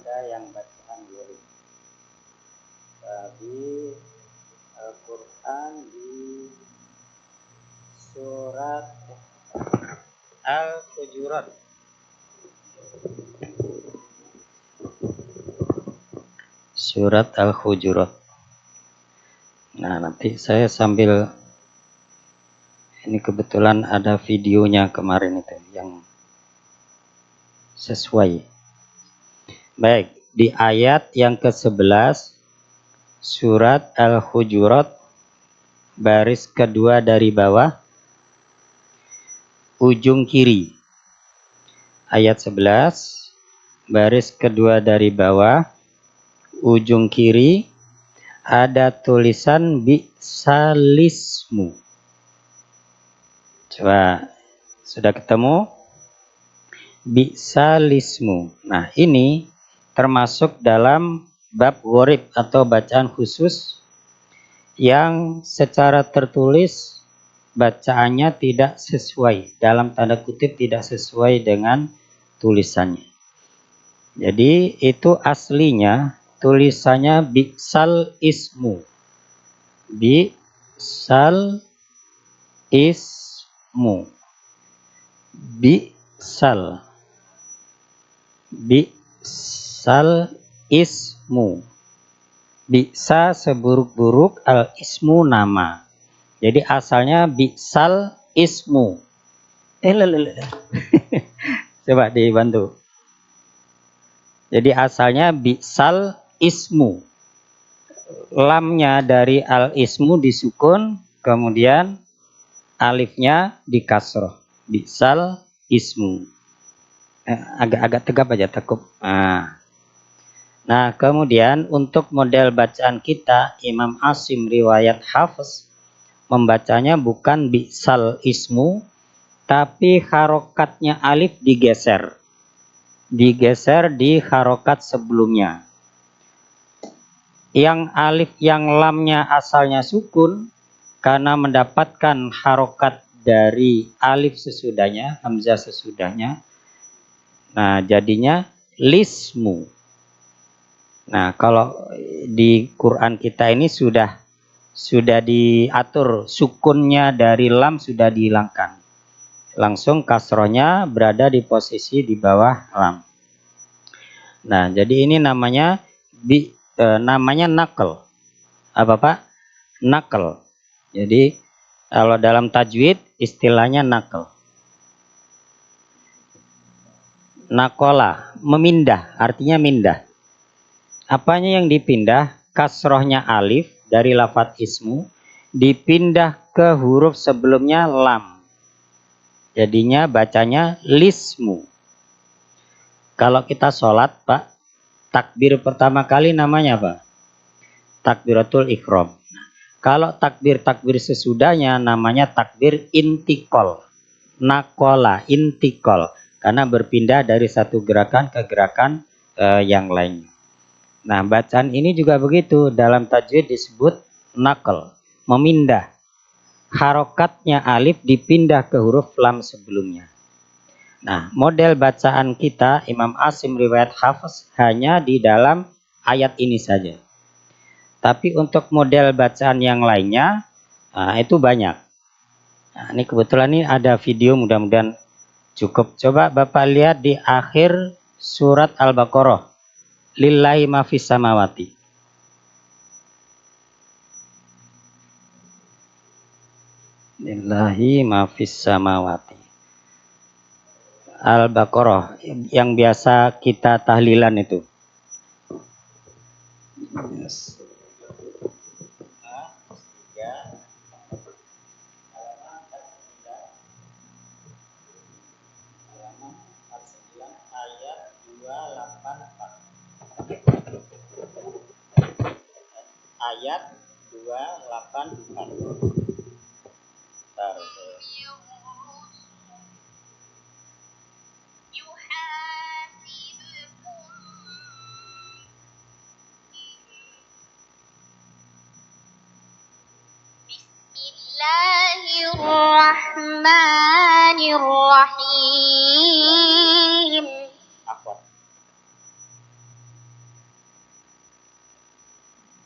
ada yang bacaan lurik. Di Al-Quran di surat Al-Hujurat. Surat Al-Hujurat. Nah, nanti saya sambil ini kebetulan ada videonya kemarin itu yang sesuai. Baik, di ayat yang ke-11 surat Al-Hujurat baris kedua dari bawah ujung kiri. Ayat 11 baris kedua dari bawah ujung kiri ada tulisan bi'salismu. Coba, sudah ketemu? Bi'salismu. Nah, ini termasuk dalam bab gharib atau bacaan khusus yang secara tertulis bacaannya tidak sesuai, dalam tanda kutip tidak sesuai dengan tulisannya. Jadi itu aslinya tulisannya bi'sal ismu. Bi'sal ismu. Bi'sal. Bi'sal ismu. Bi'sa seburuk-buruk, al ismu nama. Jadi asalnya bi'sal ismu. Coba dibantu. Jadi asalnya bi'sal ismu. Lamnya dari al ismu disukun, kemudian alifnya dikasroh. Bi'sal ismu. Agak-agak tegap aja, tekuk. Nah, kemudian untuk model bacaan kita, Imam Asim riwayat Hafiz membacanya bukan bi'sal ismu, tapi harokatnya alif digeser. Digeser di harokat sebelumnya. Yang alif yang lamnya asalnya sukun, karena mendapatkan harokat dari alif sesudahnya, hamzah sesudahnya. Nah, jadinya lismu. Nah, kalau di Quran kita ini sudah diatur, sukunnya dari lam sudah dihilangkan. Langsung kasrohnya berada di posisi di bawah lam. Nah, jadi ini namanya nakal. Apa Pak? Nakal. Jadi kalau dalam tajwid istilahnya nakal. Nakola, memindah, artinya mindah. Apanya yang dipindah? Kasrohnya alif dari lafadz ismu dipindah ke huruf sebelumnya lam. Jadinya bacanya lismu. Kalau kita sholat Pak, takbir pertama kali namanya apa? Takbiratul ikhram. Kalau takbir sesudahnya namanya takbir intikol. Nakola, intikol. Karena berpindah dari satu gerakan ke gerakan yang lain. Nah, bacaan ini juga begitu. Dalam tajwid disebut nakal, memindah. Harokatnya alif dipindah ke huruf lam sebelumnya. Nah, model bacaan kita Imam Asim riwayat Hafiz hanya di dalam ayat ini saja. Tapi untuk model bacaan yang lainnya, itu banyak. Nah, ini kebetulan ini ada video, mudah-mudahan cukup. Coba Bapak lihat di akhir surat Al-Baqarah. Lillahi ma fis samawati. Lillahi ma fis samawati. Al-Baqarah yang biasa kita tahlilan itu. Yes. Ayat 284. Bismillahirrahmanirrahim.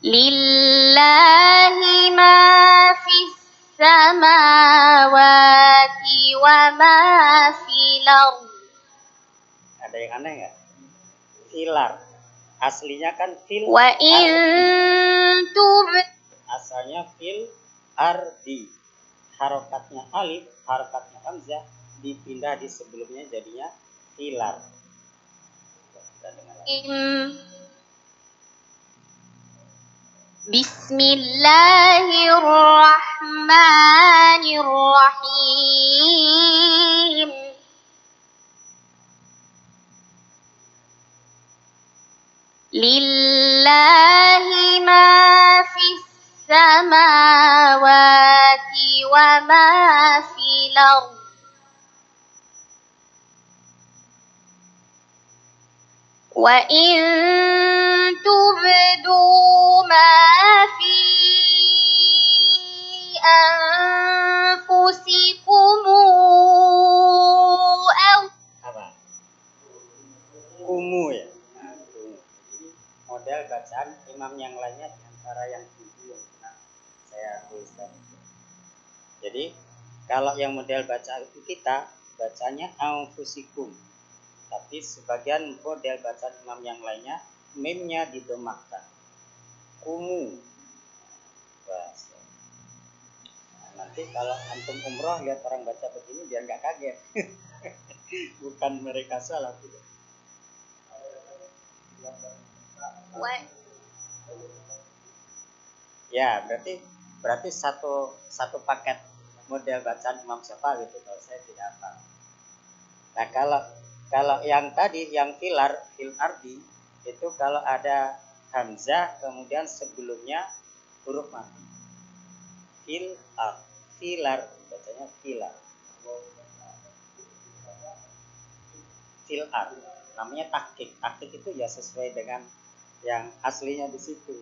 Lillahi ma fis samawati wa ma fil ardh. Ada yang aneh nggak? Filar. Aslinya kan fil. Wa in asalnya fil ardi. Harokatnya alif, harokatnya hamzah dipindah di sebelumnya jadinya filar. Bismillahirrahmanirrahim. Lillahi ma fis samawati wa ma fil ardh. Wa in tubdu ma fi anfusikum apa? Kumu ya. Nah, kumu. Ini model bacaan imam yang lainnya di antara yang 7 yang pernah saya tuliskan. Jadi kalau yang model bacaan kita bacanya anfusikum. Tapi sebagian model bacaan imam yang lainnya mimnya didomakkan. Kumu. Bahasa. Nah, nanti kalau antum umroh lihat orang baca begini biar nggak kaget. Bukan mereka salah. Ya, berarti satu paket model bacaan Imam Syafi'i gitu kalau saya tidak apa. Nah, kalau yang tadi yang fil ardi itu kalau ada hamzah kemudian sebelumnya huruf mati. Filar bacanya filar. Filar namanya tahqiq. Tahqiq itu ya sesuai dengan yang aslinya di situ.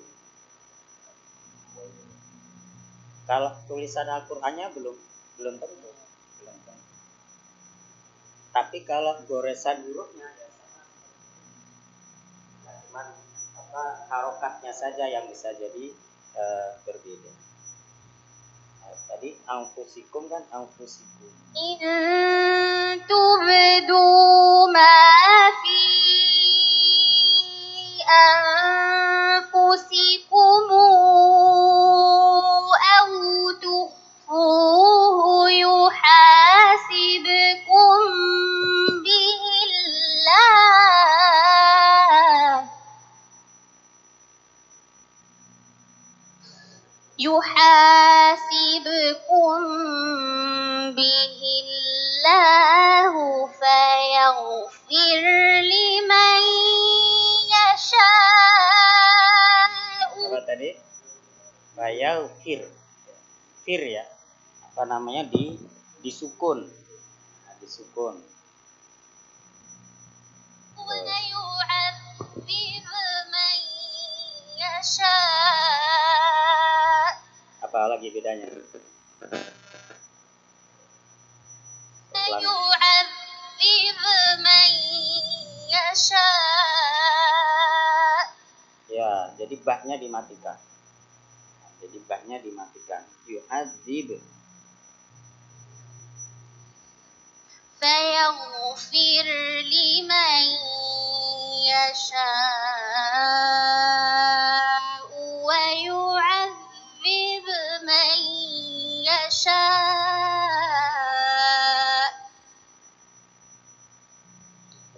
Kalau tulisan Al-Qur'annya belum tentu. Tapi kalau goresan hurufnya ya sama. Nah, cuman harokatnya saja yang bisa jadi berbeda. Nah, tadi anfusikum kan anfusikum. In tubdu ma fi anfusikum aw tukhfuhu yuhasibkum bihillah. Yuhasibkum bihillahu fayaghfir liman yasha. Apa tadi? Fayaghfir. Fir ya. Apa namanya disukun. Nah, disukun. Wa yu'adzib man yasha. Apa lagi bedanya? Yu'adzib man yasha. Ya, jadi baknya dimatikan. Yu'adzib. Fayaghfir liman yasha wa yu'adzib man yasha.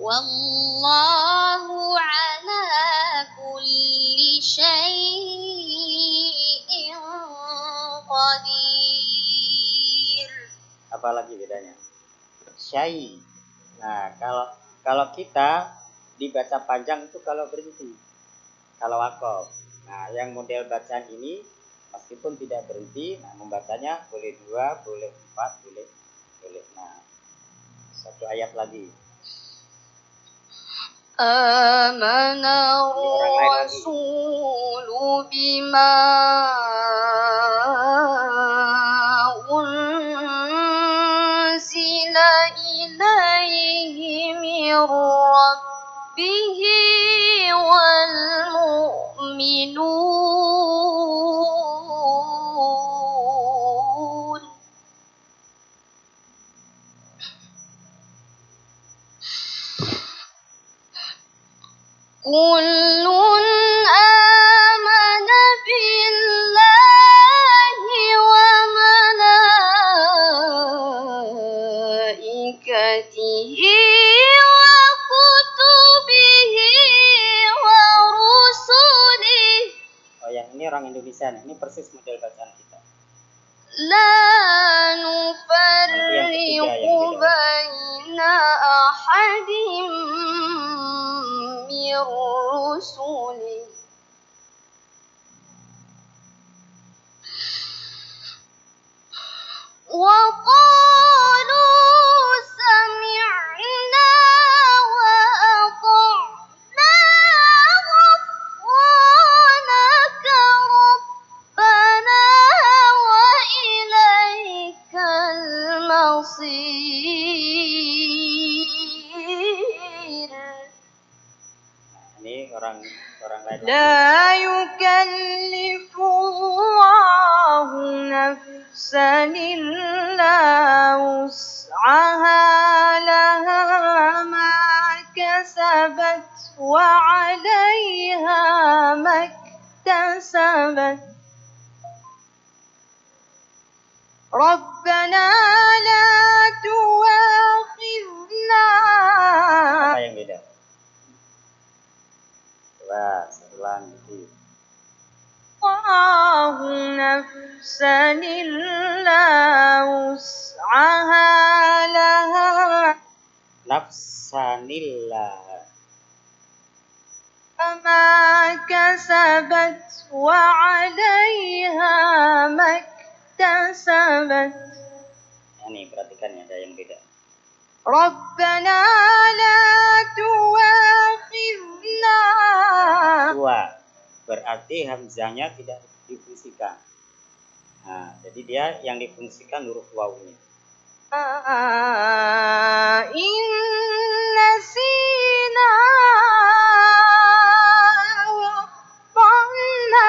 Wallahu ala kulli syai'in qadir. Apa lagi bedanya? Syai. Nah, kalau kita dibaca panjang itu kalau berhenti. Kalau waqaf. Nah, yang model bacaan ini meskipun tidak berhenti, nah membacanya boleh 2, boleh 4, boleh. Nah, satu ayat lagi. Amana rasulu bima unzila ilaihi min rabbihi wal mu'minun كل آمن بالله وملائكته وكتبه ورسله. Oh, yang ini orang Indonesia nih. Ini persis model bacaan kita. لا نفرق بين أحد من رسله وقالوا سمعنا وأطعنا غفرانك ربنا وإليك المصير. Ini orang lain. لا يكلف الله نفسا إلا وسعها لها ما كسبت وعليها ما اكتسبت ربنا لا تؤاخذنا. Apa yang beda? Coba ulang gitu. الله نفسا إلا وسعها لها Nafsanillah. ما كسبت وعليها ما اكتسبت. Ini perhatikan ya, ada yang beda. ربنا لا تؤاخذنا. Dua. Berarti hamzahnya tidak difungsikan. Nah, jadi dia yang difungsikan huruf wawunya. إن نسينا وأخطأنا.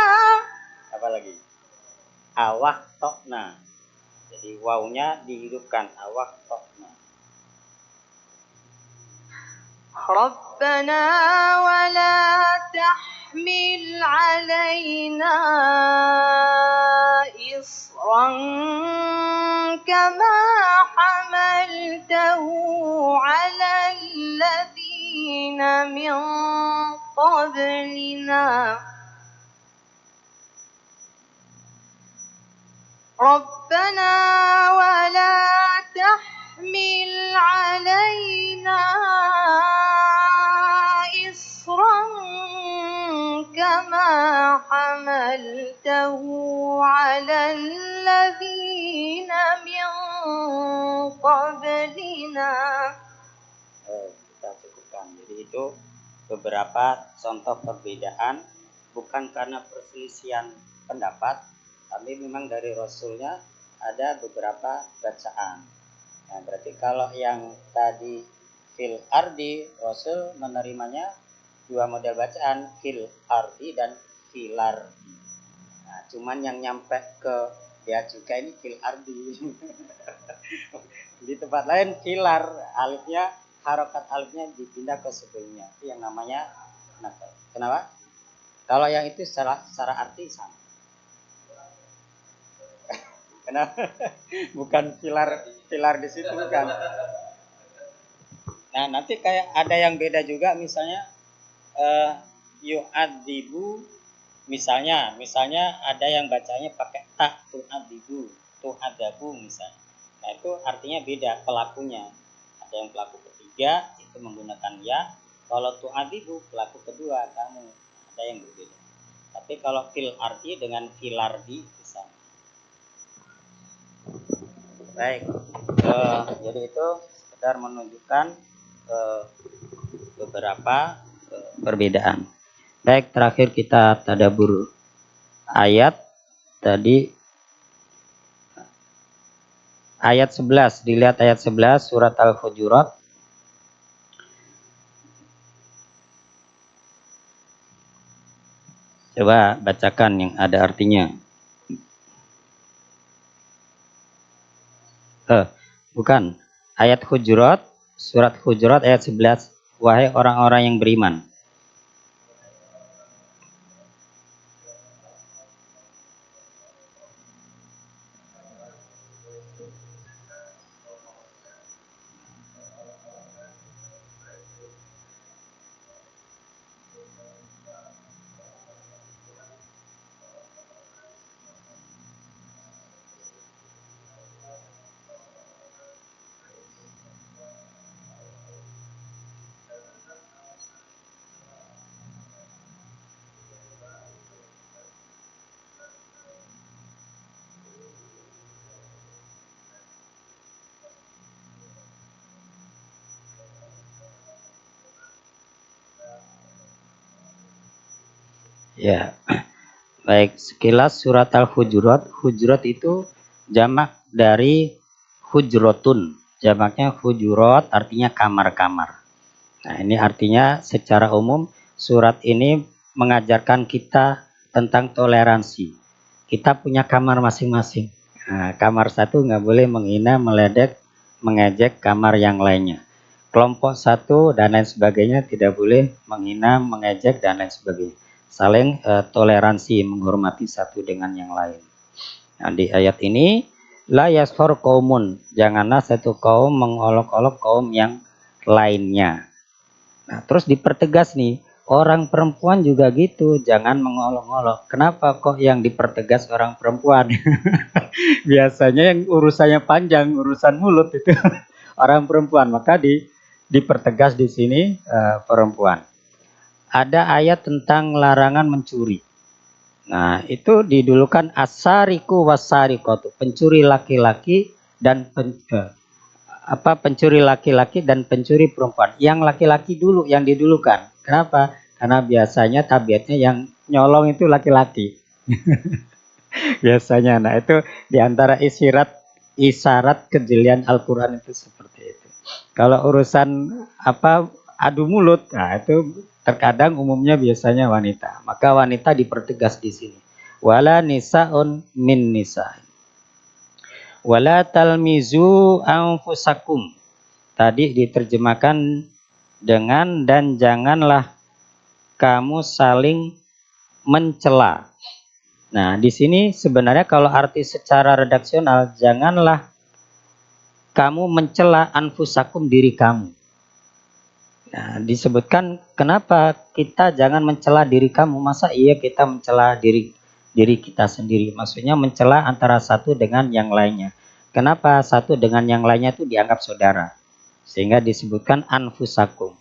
Apa lagi? Awak tokna. Jadi wawunya dihidupkan. Awak tokna. ربنا ولا تحمل علينا إصرا كما حملته على الذين من قبلنا ربنا ولا تحمل علينا إصرا كما حملته على الذين من قبلنا. Kita cukupkan. Jadi itu beberapa contoh perbedaan, bukan karena perselisihan pendapat, tapi memang dari Rasulnya ada beberapa bacaan. Nah, berarti kalau yang tadi fil ardi, Rasul menerimanya dua model bacaan, fil ardi dan filar. Nah, cuman yang nyampe ke dia juga ini fil ardi. Di tempat lain filar, alifnya, harokat alifnya dipindah ke sebelumnya. Itu yang namanya nakal. Kenapa? Kalau yang itu secara arti sama. Kenapa? Bukan filar di situ kan. Nah, nanti kayak ada yang beda juga, misalnya yu'adzibu, misalnya ada yang bacanya pakai tak, tu'adzibu, tu'adzabu misalnya. Nah, itu artinya beda pelakunya. Ada yang pelaku ketiga itu menggunakan ya. Kalau tu'adzibu pelaku kedua kamu. Ada yang berbeda. Tapi kalau fil arti dengan filardi bisa. Baik. Jadi itu sekedar menunjukkan beberapa perbedaan. Baik, terakhir kita tadabbur ayat tadi. Ayat 11, dilihat ayat 11 surat Al-Hujurat. Coba bacakan yang ada artinya. Bukan. Ayat Hujurat, surat Hujurat ayat 11. Wahai orang-orang yang beriman. Ya, baik, sekilas surat Al-Hujurat, Hujurat itu jamak dari hujrotun. Jamaknya hujurat artinya kamar-kamar. Nah, ini artinya secara umum surat ini mengajarkan kita tentang toleransi. Kita punya kamar masing-masing. Nah, kamar satu nggak boleh menghina, meledek, mengejek kamar yang lainnya. Kelompok satu dan lain sebagainya tidak boleh menghina, mengejek dan lain sebagainya. Saling toleransi, menghormati satu dengan yang lain. Nah, di ayat ini la yaskhor qaumun, janganlah satu kaum mengolok-olok kaum yang lainnya. Nah, terus dipertegas nih, orang perempuan juga gitu, jangan mengolok-olok. Kenapa kok yang dipertegas orang perempuan? Biasanya yang urusannya panjang, urusan mulut itu orang perempuan, maka dipertegas di sini perempuan. Ada ayat tentang larangan mencuri. Nah, itu didulukan asariku wasarikotu, pencuri laki-laki dan pencuri laki-laki dan pencuri perempuan. Yang laki-laki dulu yang didulukan. Kenapa? Karena biasanya tabiatnya yang nyolong itu laki-laki. Biasanya. Nah, itu diantara isyarat kejelian Al-Quran itu seperti itu. Kalau urusan adu mulut, nah itu terkadang umumnya biasanya wanita. Maka wanita dipertegas di sini. Wala nisaun min nisa. Wala talmizu anfusakum. Tadi diterjemahkan dengan dan janganlah kamu saling mencela. Nah, di sini sebenarnya kalau arti secara redaksional, janganlah kamu mencela anfusakum, diri kamu. Nah, disebutkan kenapa kita jangan mencela diri kamu, masa iya kita mencela diri kita sendiri. Maksudnya mencela antara satu dengan yang lainnya. Kenapa satu dengan yang lainnya itu dianggap saudara? Sehingga disebutkan anfusakum.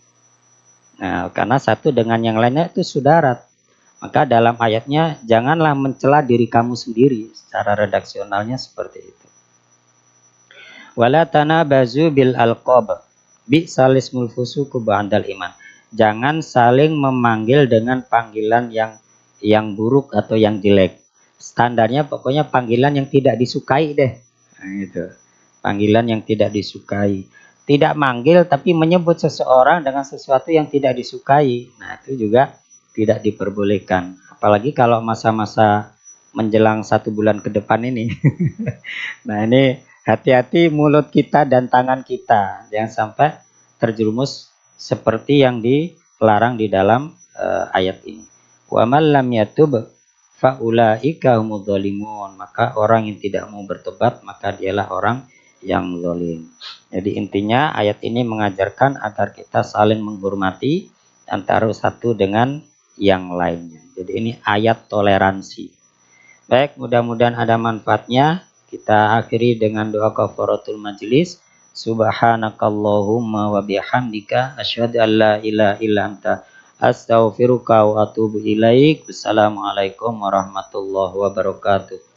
Nah, karena satu dengan yang lainnya itu saudara. Maka dalam ayatnya janganlah mencela diri kamu sendiri. Secara redaksionalnya seperti itu. Wala tanabazu bil alqab. Bi'sal ismul fusuqu ba'dal iman. Jangan saling memanggil dengan panggilan yang buruk atau yang jelek. Standarnya pokoknya panggilan yang tidak disukai deh. Nah, gitu. Panggilan yang tidak disukai. Tidak manggil tapi menyebut seseorang dengan sesuatu yang tidak disukai. Nah, itu juga tidak diperbolehkan. Apalagi kalau masa-masa menjelang 1 bulan ke depan ini. Nah, ini hati-hati mulut kita dan tangan kita. Jangan sampai terjerumus seperti yang dilarang di dalam ayat ini. Wa man lam yatub faulaika humudz zalimun. Maka orang yang tidak mau bertobat, maka dialah orang yang zalim. Jadi intinya ayat ini mengajarkan agar kita saling menghormati antara satu dengan yang lainnya. Jadi ini ayat toleransi. Baik, mudah-mudahan ada manfaatnya. Kita akhiri dengan doa kafaratul majlis. Subhanakallahumma wa bihamdika asyhadu an la ilaha illa anta astaghfiruka wa atubu ilaik. Wassalamualaikum warahmatullahi wabarakatuh.